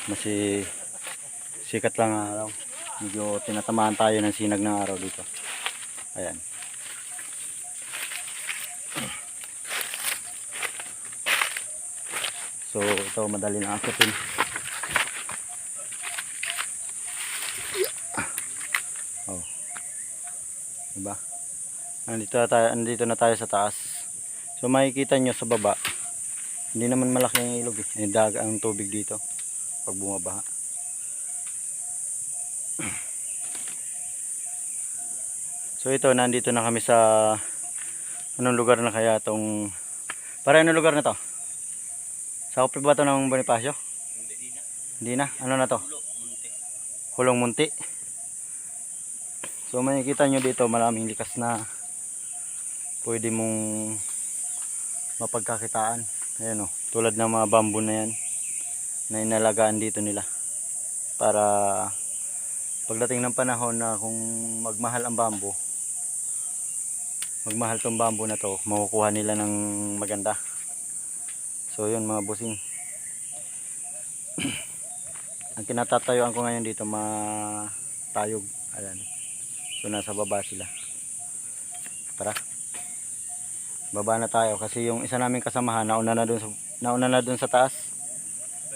Kasi sikat lang ang araw. Medyo tinatamaan tayo ng sinag ng araw dito. Ayan. So ito madali na akutin. Oh. Diba? Andito na tayo sa taas. So makikita nyo sa baba, hindi naman malaki ang ilog eh. Ang tubig dito pag bumabaha. So ito, nandito na kami sa anong lugar na kaya tong, para anong lugar na to? Sakop ba ito ng Bonifacio? Hindi na. Ano na to? Hulong Munti. So makikita nyo dito maraming likas na pwede mong mapagkakitaan. Ayan o, tulad ng mga bamboo na yan na inalagaan dito nila para pagdating ng panahon na kung magmahal ang bamboo, magmahal tong bamboo na to, makukuha nila ng maganda. So yun mga busing. Ang kinatatayuan ko ngayon dito matayog. Ayan. So nasa baba sila. Tara. Baba na tayo kasi yung isa naming kasamahan nauna na dun sa taas.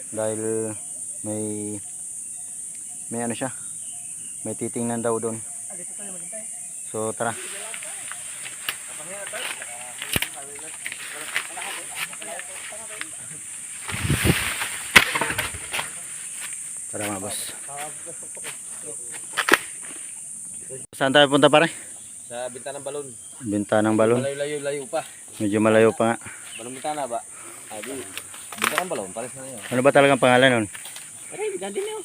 Dahil may ano siya. May titingnan daw doon. So tara. Tara mga boss. Saan tayo punta pare? Sa Bintanang Balon. Bintanang Balon. Malayo-layo pa. Medyo malayo pa nga. Balong Bintana ba? Di. Bintanang Balon, pares na yun. Ano ba talagang pangalan nun? Ay, gandin yun.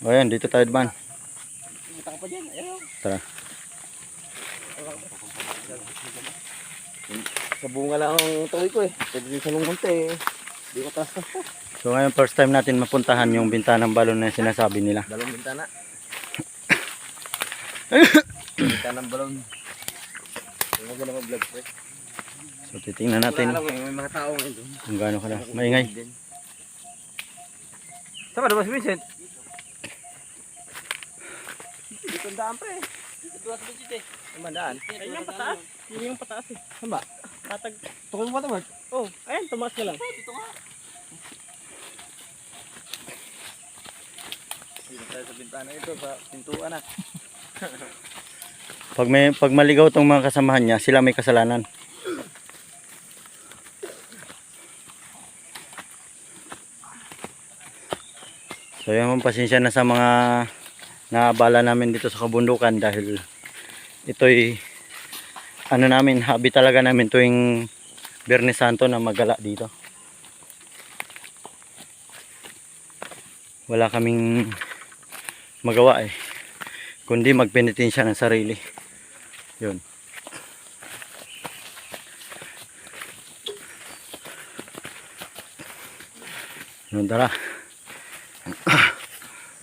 O yan, dito tayo man. Bintang ka pa dyan. Ayaw. Tara. Sa bunga lang ang tuloy ko eh. Pwede din sa lungkunte eh. Di ko taas. So ngayon first time natin mapuntahan yung Bintanang Balon na sinasabi nila. Balong Bintana. Bintanang Balon. Yung mga gano'n vlog eh. So titingnan natin Alam ko may mga tao ngayon doon. kung gaano ka na. Maingay. Saan ba si Vincent? Dito ang daan pa eh. Dito sa Vincent eh. Ang daan? Ayun yung pataas. Yun yung pataas eh. Saan ba? Tatag. Tukol mo ba ito, Mark? Oh, ayan, tumaas ka lang. Dito nga. Dito tayo sa bintana ito, sa pintuan na. Pag maligaw tong mga kasamahan niya, sila may kasalanan. So yun, pasensya na sa mga naabala namin dito sa kabundukan dahil ito'y ano namin, hobby talaga namin tuwing Biyernes Santo na magala dito. Wala kaming magawa eh, kundi magpenitensya ng sarili. Yun. Yun, tara.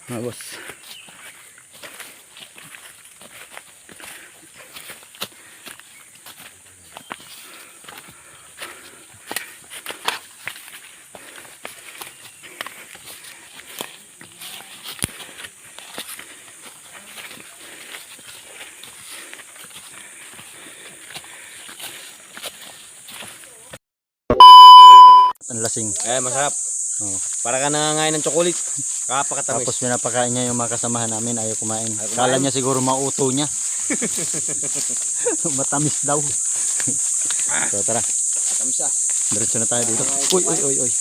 Mga boss. Ang lasing. Masarap. Oh. Para ka nangangain ng chocolate. Kapakatamis. Tapos pinapakain niya yung mga kasamahan namin, ayaw kumain. Kala niya siguro mauto niya. Matamis daw. So tara, Matamis ah. diretso na tayo dito. Uy, uy, uy, uy.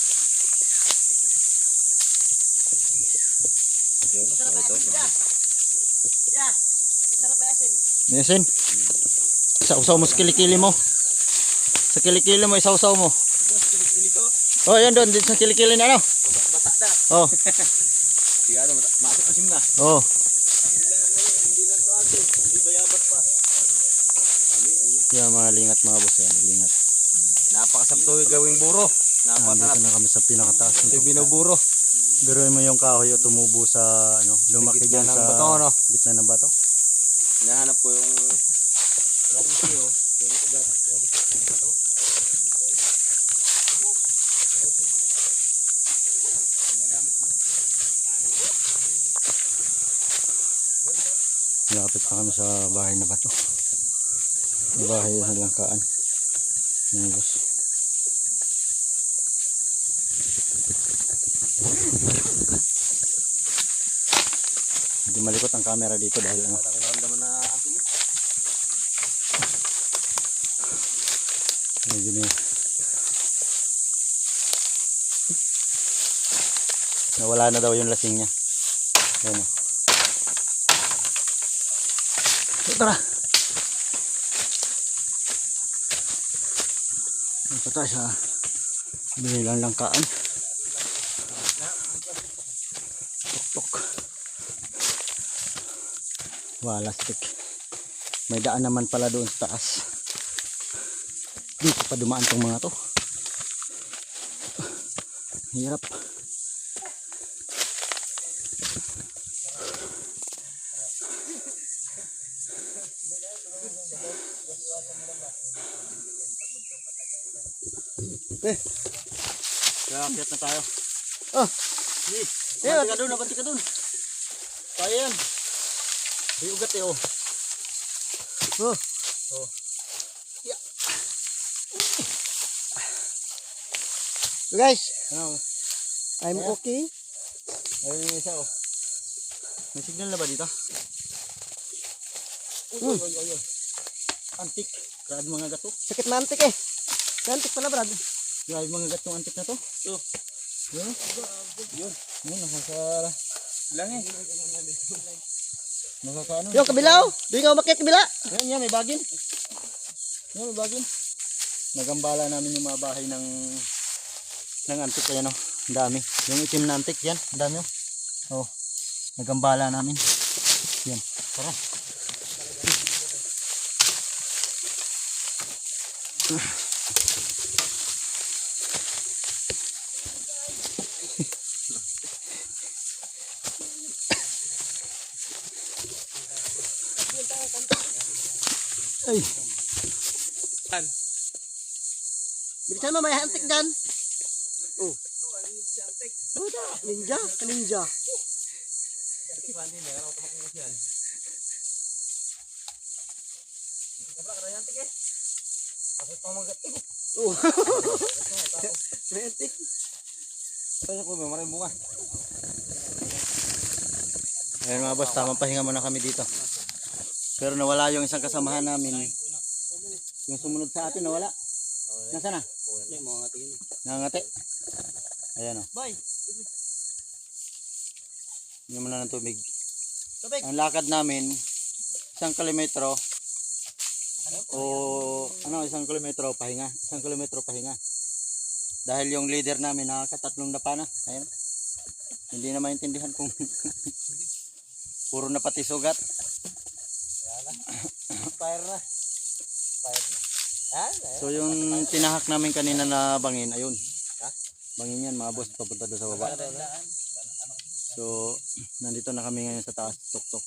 Mesin. Sausaw mo sa kilikili mo. Sa kilikili mo, isausaw mo. Oh, yan doon, dito sa kilikili na ano. Bata na. Oh, Sigado, maasim na. oh. Yan mga lingat mga boss, yan, lingat. Napakasarap ito gawing buro. Napakasarap. Dito na kami sa pinakataas Ito nito. yung binuburo. Biruin mo yung kahoy o tumubo sa ano, lumaki Gitna dyan ng sa bato, no? gitna ng bato. Hinahanap ko yung Malapit pa kami sa bahay na bato. Sa bahay ng langkaan. Mga boss. Hindi malikot ang camera dito dahil ano. Naramdaman na asin. Medyo may nawala na daw yung lasing niya. Ayan o. So, tara. Ano pa tayo sa binilang langkaan. Tok-tok. Walastik. May daan naman pala doon sa taas. Dito pa dumaan tong mga to. Hirap. Kaya akyat na tayo. Oh. Banti ka doon, banti ka doon. Kaya yan. May ugat eh oh. Oh. Oh. Yeah. Guys, Ano? I'm okay. Ayun yung isa oh. May signal na ba dito? Hmm. Uy. Antik. Grabe mga gato. Sakit na antik eh. Antik pala, Brad. Grabe mga gatong antik na to. Ito. Yun. Yun. Yun. Nakaka... Lang eh. Nakakaano. Yung kabila oh. Doon nga umakyat kabila. Yan, may bagin. Yan, may bagin. Nagambala namin yung mga bahay ng antik. Ayan o. Ang dami. Yung itim na antik. Yan. Ang dami o. Oh. Nagambala namin. Yan. Tara. Ay. Bilisan mo, may antik dyan. Oh. Ninja, ninja. Oh. May antik. Kaya ko, may maraming bunga. Ayun mga boss, tamang pahinga muna kami dito. Pero nawala yung isang kasamahan namin. Yung sumunod sa atin nawala. Nasaan na? Nangangati. Ayan o. Boy, Hindi mo na ng tubig. tubig. Ang lakad namin, 1 kilometro. Isang kilometro pahinga. 1 kilometro pahinga. Dahil yung leader namin nakakatatlong dapa na. Ayan. Hindi na maintindihan kung puro na pati sugat. Fire na. Fire na. So yung tinahak namin kanina na bangin, ayun. Bangin yan mga boss, papunta doon sa baba. So nandito na kami ngayon sa taas, tok-tok.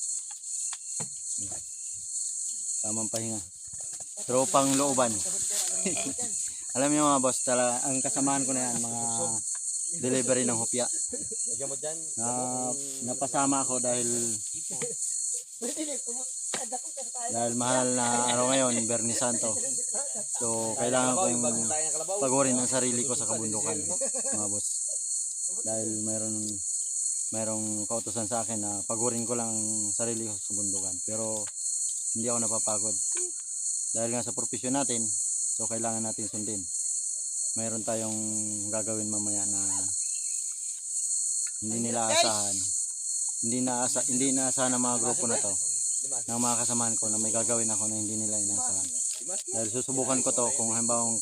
Tamang pahinga. Tropang looban. Alam niyo mga boss, ang kasamahan ko na yan, mga delivery ng hopya. Lagyan mo dyan. Napasama ako dahil mahal na araw ngayon, Bernie Santo. So kailangan ko yung pagurin ang sarili ko sa kabundukan, mga boss. Dahil mayroong kautusan sa akin na pagurin ko lang ang sarili ko sa kabundukan. Pero hindi ako napapagod. Dahil nga sa profesyon natin, so kailangan natin sundin. Mayroon tayong gagawin mamaya na hindi nila asahan. Hindi naasahan ng mga grupo na to, ng mga kasamahan ko, na may gagawin ako na hindi nila inaasahan. Dahil susubukan ko to kung halimbawa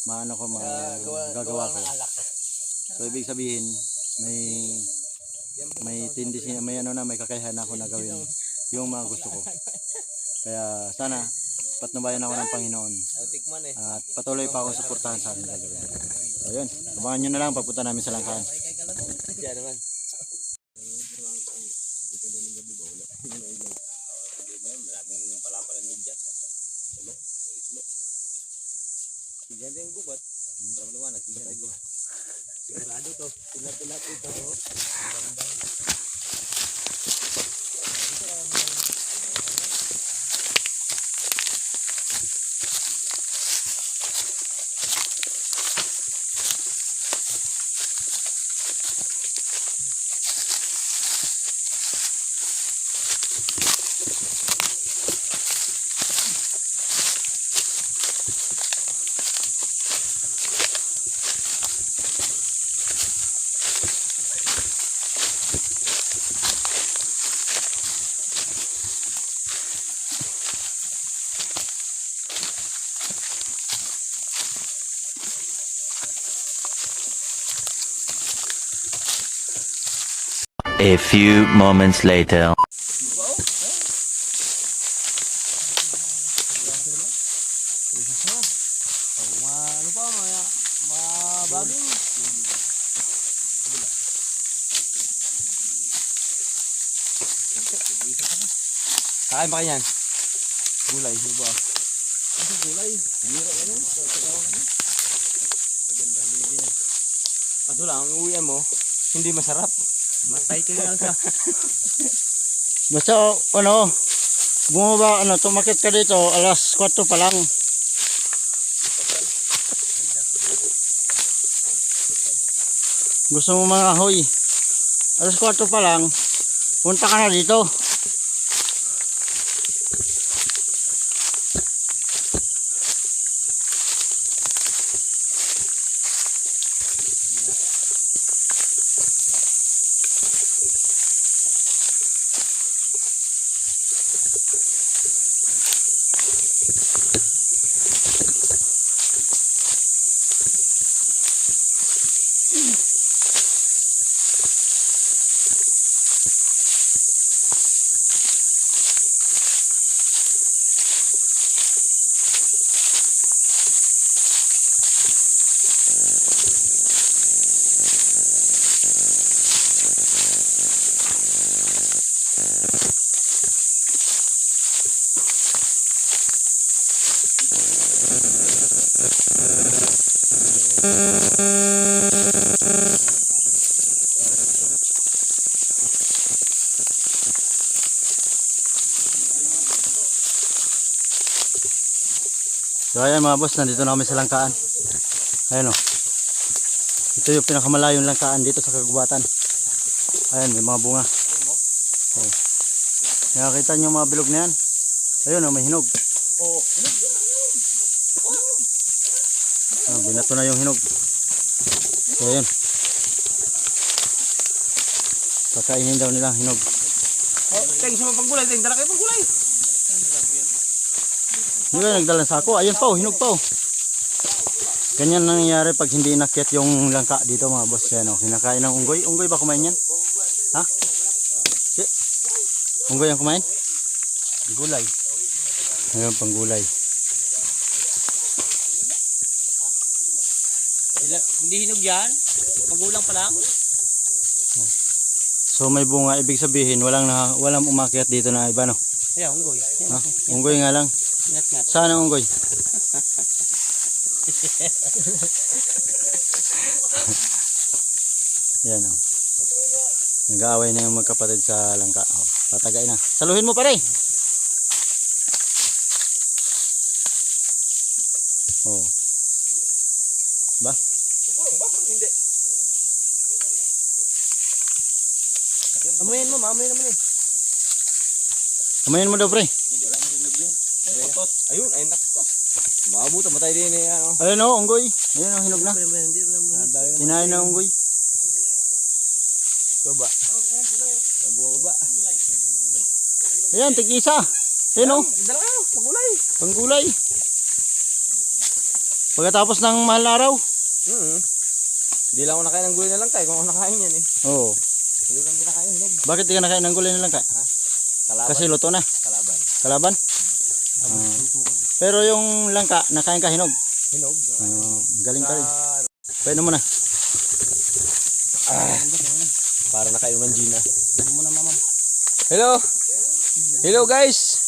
magagawa ko. So ibig sabihin may tendency, may kakayahan ako na gawin yung mga gusto ko. Kaya sana patnubayan ako ng Panginoon Tikman eh. at patuloy pa akong suportahan sa aking gagawin. So yun, abangan nyo na lang pagpunta namin sa langkaan. Diyan naman. Maraming palapalan din dyan. Sulo. Sigyan din yung gubat. Parang luwanag. Sigyan din gubat. Sigurado to. Pilat ito. A few moments later. Ano pa, mabagong. Kain ba kanyan? Gulay, di ba? Ano gulay? Mira ka nun? Kaso lang, ang uwian mo, hindi masarap. Matay ka lang sa... Basta ano, bumaba, tumakit ka dito, alas 4 pa lang. Gusto mo mga ahoy, alas 4 pa lang, punta ka na dito. So ayan mga boss, nandito na kami sa langkaan. Ayan o. Ito yung pinakamalayong langkaan dito sa kagubatan. Ayan, may mga bunga. Okay. Nakakita niyo mga bilog na yan. Ayun o, may hinog. Oo. Binato na yung hinog. So ayan. Kakainin daw nila ang hinog. Oh, teng, sa mga panggulay, teng, dala kayo panggulay. Hindi ka nagdala sa ako. Ayun pa o, hinog pa o. Ganyan nangyayari pag hindi inakyat yung langka dito mga boss. Yan o, kinakain ng unggoy. Unggoy ba kumain yan? Ha? Si? Unggoy ang kumain? Gulay. Ayun, panggulay. Hindi hinog yan. Magulang pa lang. So may bunga, ibig sabihin walang umakyat dito na iba no? Ayan, unggoy. Ha? Unggoy nga lang. Ngat-ngat. Saan ang unggoy? Yan o. Nag-aaway na yung magkapatid sa langka. O, tatagay na. Saluhin mo pare. Oh. Ba? Hindi. Amayin mo, mamayin naman eh. Kamayin mo daw pre. Otot. Ayun, ay nakto. Maabutan matay din eh ano. Ayun o, unggoy. Ayun o, hinog na. Hindi naman. Kinain na unggoy. Baba. Baba. Ayan, tig-isa. Ayun o, Dala kayo, pagulay. panggulay. Pagkatapos ng mahal na araw. Hindi lang ako nakain ng gulay na lang tayo kung ako nakain yan eh. Oo. Hindi lang kinakain hinog. Bakit di ka nakain ng gulay na langka? Kalaban. Kasi luto na. Kalaban. Kalaban? Pero yung langka, nakain ka hinog. Hinog. Galing ka rin. Pwede mo na. Para nakain ng Gina. Hello. Hello guys.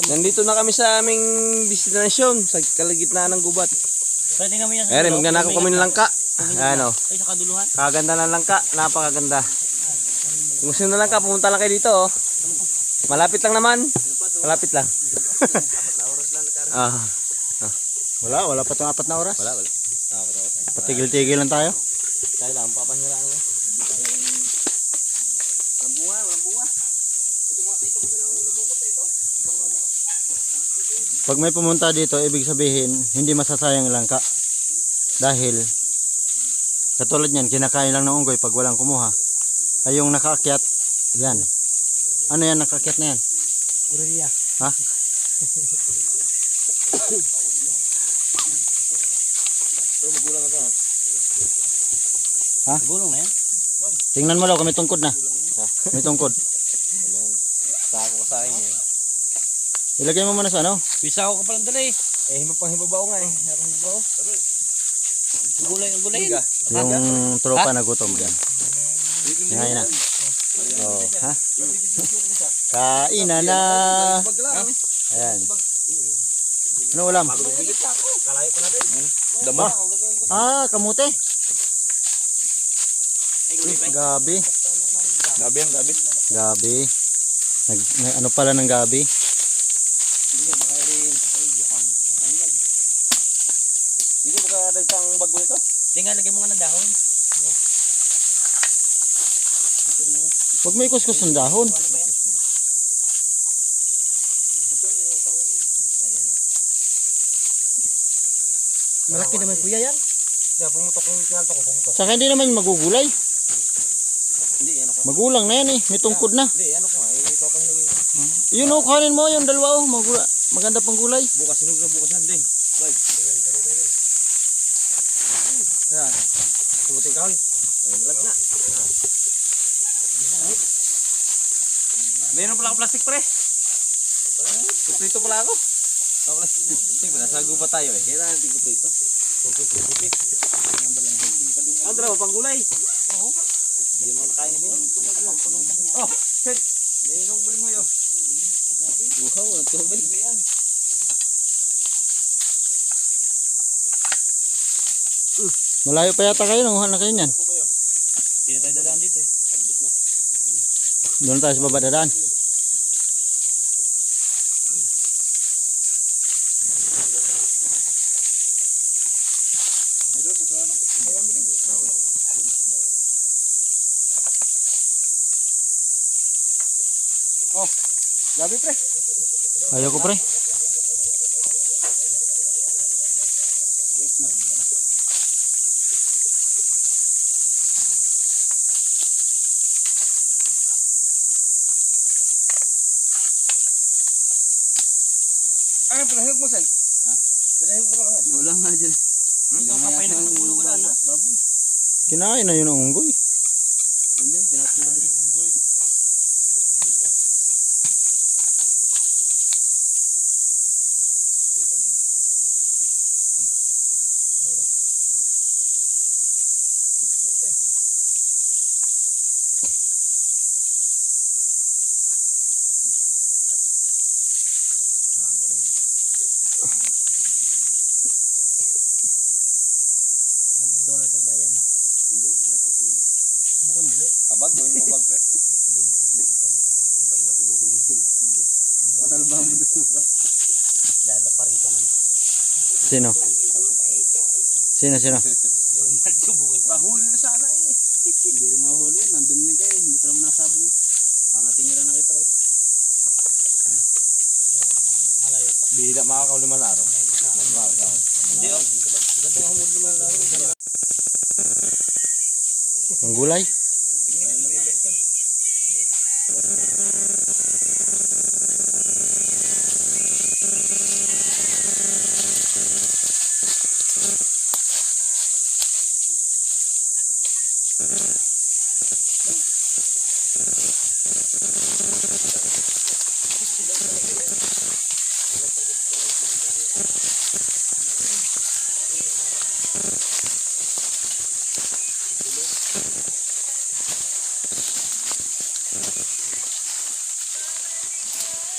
Nandito na kami sa aming destinasyon sa kalagitnaan ng gubat. Pwede kami yan sa Ayan, magnanakaw kami ng langka. Ano? Ay, sa kaduluhan. Kaganda ng langka, napakaganda. Kung gusto na langka, pumunta lang kayo dito oh. Malapit lang naman. Malapit lang. Wala pa itong 4 na oras. Wala. Patigil-tigil lang tayo. Kaya lang, papahiraan mo. Walang bunga, walang bunga. Ito magalang lumukot ito. Pag may pumunta dito, ibig sabihin, hindi masasayang ang langka. Dahil, katulad niyan, kinakain lang ng unggoy pag walang kumuha. Ay yung nakaakyat, yan. Ano yan, nakaakyat na yan? Gorilla. Ha? Pero magulang ito. Ha? Gulong na yan. Tingnan mo daw kung may tungkod na. May tungkod. Sako ka sa akin yan. Ilagay mo muna sa ano? Bisa ako ka palang dala eh. Hibabaw nga eh. Hibabaw. Gulay. Yung tropa na gutom yan. Ngayon na. Oh, ha? Kainan na. Ayan. Ano ulam? Dama. Ah, kamote. Gabi. Gabi yan, gabi. Gabi. Ano pala ng gabi? Hindi ko makadagtang bago nito. Tingnan, lagyan mo nga ng dahon. Huwag mo ikuskus ng dahon. Malaki naman kuya yan. Kaya pumutok yung kinalto ko, pumutok. Saka hindi naman magugulay. Hindi, ano ko. Magulang na yan eh. May tungkod na. Hindi, ano ko nga. Ipapahilagay. Yun oh, kanin mo yung dalawa oh. Maganda pang gulay. Bukas, sinug na bukas yan din. Right. Ayan. Tumuting kahoy. Malami na. Meron pala ako plastic pre. Kuprito pala ako. Siyempre, nasa gupa tayo eh. Kailangan natin kuprito. Ang dalawa pang gulay. Oo. Hindi mo nakain din. Oh, shit. Mayroong buling mo yun. Uhaw, natubig. Malayo pa yata kayo. Nanguhan na kayo niyan. Hindi tayo dadaan dito eh. Doon tayo sa baba dadaan. Oh, gabi pre. Ayaw ko pre. Ay, pinahig mo sen. Ha? Pinahig mo ka. Wala nga dyan. Ito kapay na sa puno wala na. Baboy. Kinain na yun ang unggoy. Andun, pinatulog. Doon natin ilayan na. Doon, nakita ko doon. Bukan muli. Kabag, gawin mo bag pre. Matalba mo doon ba? Lala pa rin ka man. Sino? Sino? Doon nagsubukil. Pahuli na sana eh. Hindi rin mahuli. Nandun na kayo. Hindi ka naman nasabong. Pangatin nyo lang nakita kayo. Malayo pa. Bihila makakauli man araw. Hindi oh. Ganda nga humuli man laro. Ang gulay?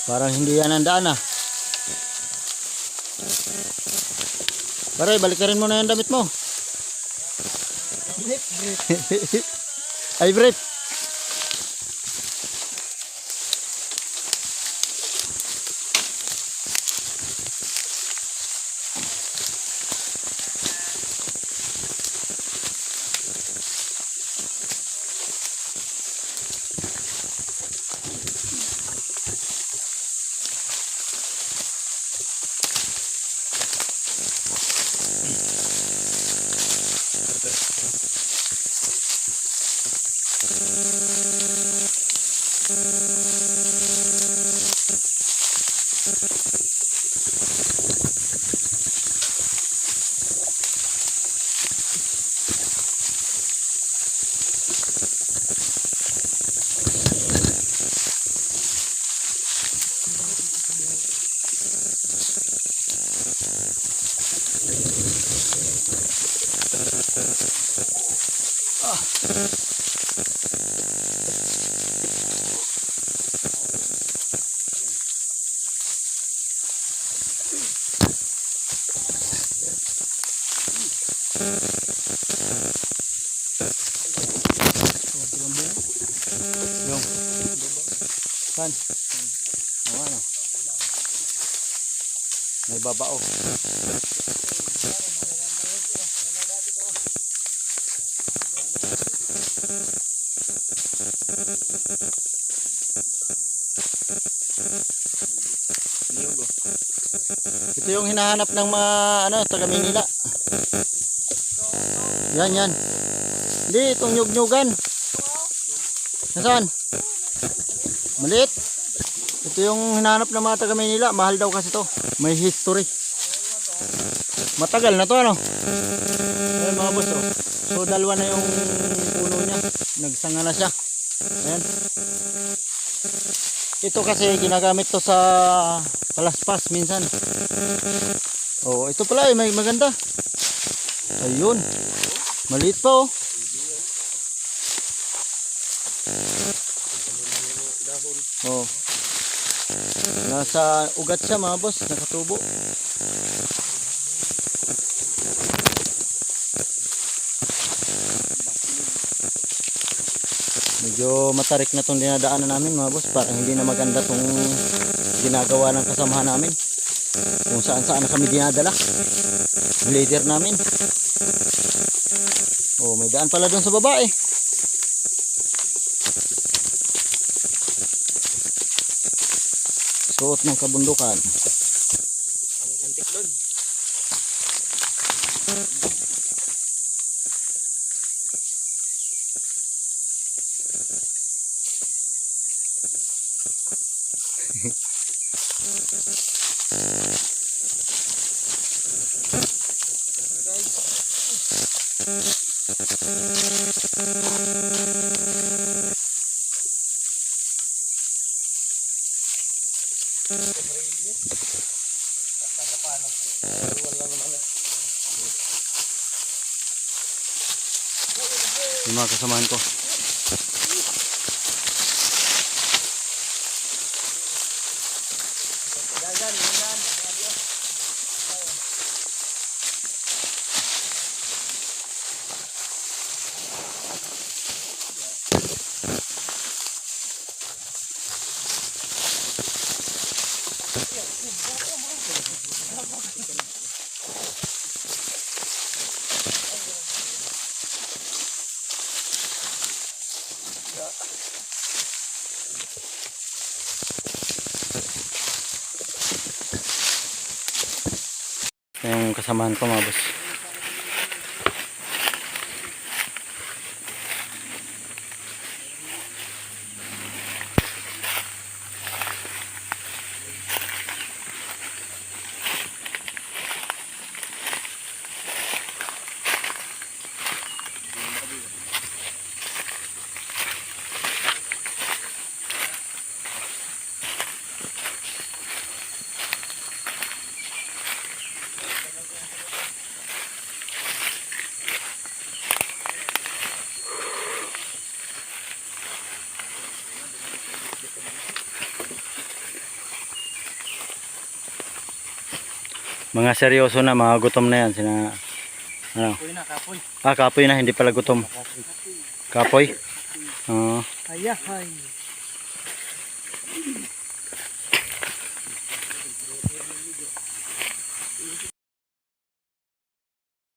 Parang hindi yan ang daan ah. Pare, balik ka rin muna yung damit mo. Ay, brief. Yung. Saan? O ano? May babao. Ito yung hinahanap ng mga taga Manila. Yan. Hindi, itong nyug-nyugan. Nasaan? Maliit. Ito yung hinahanap ng mga taga Manila. Mahal daw kasi to. May history. Matagal na to ano. Ayan mga boss oh. So dalawa na yung puno niya. Nagsanga na siya. Ayan. Ito kasi ginagamit to sa palaspas minsan. Oh, ito pala may maganda. Ayun. Maliit pa oh. Oh. Nasa ugat siya mga boss, nakatubo. Medyo matarik na tong dinadaanan namin mga boss, parang hindi na maganda tong ginagawa ng kasamahan namin. Kung saan na kami dinadala. Leader namin. Oh, may daan pala doon sa baba eh. Suot ng kabundukan. Yung mga kasamahan ko. Yung kasamahan ko mga boss. Mga seryoso na, mga gutom na yan. Sina, ano? Kapoy na, kapoy. Ah, kapoy na, hindi pala gutom. Kapoy? Oo. Ayahay.